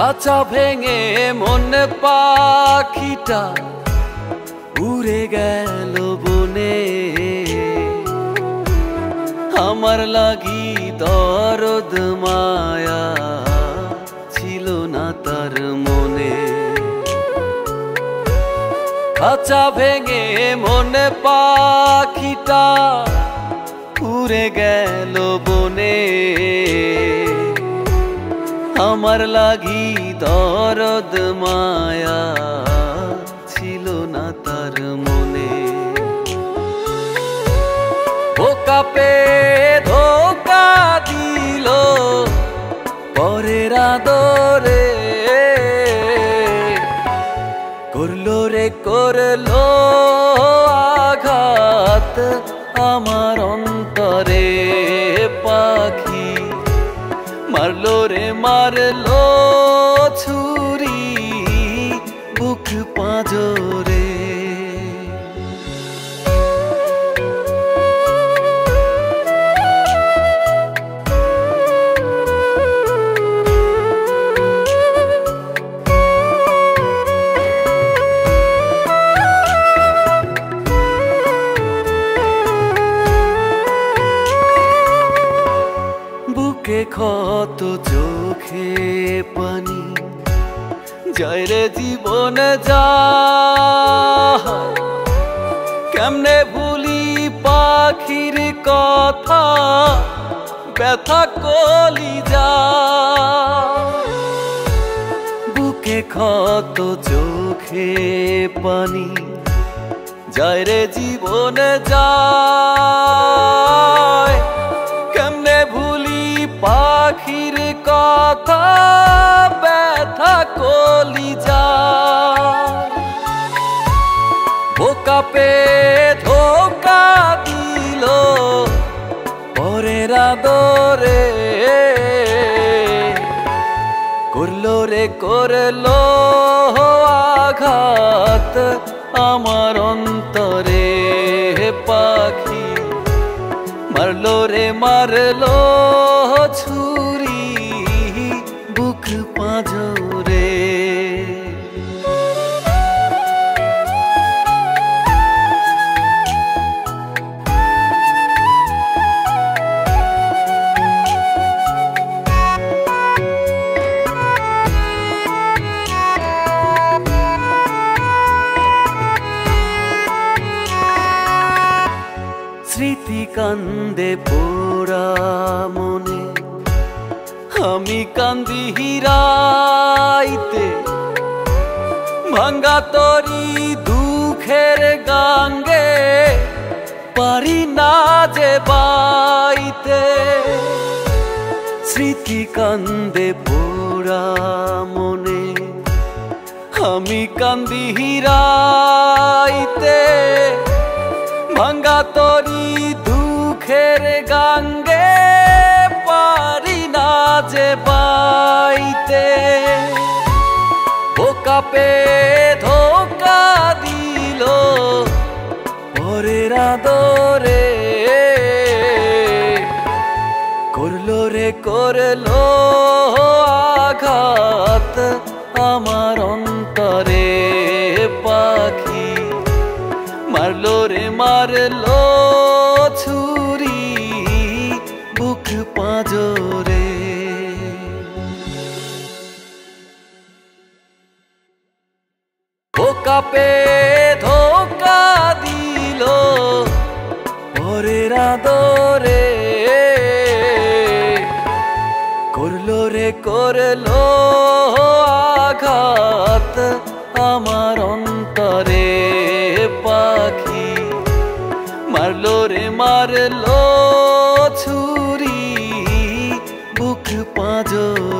খাঁচা ভেঙে মন পাখিটা উড়ে গেল বনে। আমার লাগি দরদ মায়া ছিল না তার মনে। খাঁচা ভেঙে মন পাখিটা উড়ে গেল বনে। আমার লাগি দরদ মায়া ছিল না তার মনে। বোকা পে ধোকা দিল পরের আদরে। করলো রে করলো আঘাত আমার অন্তরে। পাখি মারলো রে মারলো ছুরি বুক পাঁজরে। বুকে ক্ষত চোখে পানি যায় রে জীবন যায়। কেমনে ভুলি পাখির কথা ব্যথা কলিজায়। বুকে ক্ষত চোখে পানি যায় রে জীবন যায়। কেমনে ভুলি পাখির কথা ব্যথা কলিজায়। বোকা পে ধোকা দিল পরের আদরে। করলো রে করলো আঘাত আমার অন্তরে। পাখি মারলো রে মারলো ছুরি বুক পাঁজরে। স্মৃতি কান্দে পোড়া মনে আমি কান্দি হিরাইতে। ভাঙ্গা তরি দুঃখের গাঙ্গে পারি না যে বাইতে। স্মৃতি কান্দে পোড়া মনে আমি কান্দি হিরাইতে। ভাঙ্গা তরি দুঃখের গাঙ্গে পারি না যে বাইতে। বোকা পে ধোকা দিল পরের আদরে। করলো রে করলো আঘাত আমার অন্তরে। পাখি মারলো রে মারলো ছুরি বুক পাঁজরে। বোকা পে ধোকা দিল পরের আদরে। করলো রে করলো আঘাত আমার অন্তরে। পাখি মারলো রে মারলো ছুরি বুক পাঁজরে।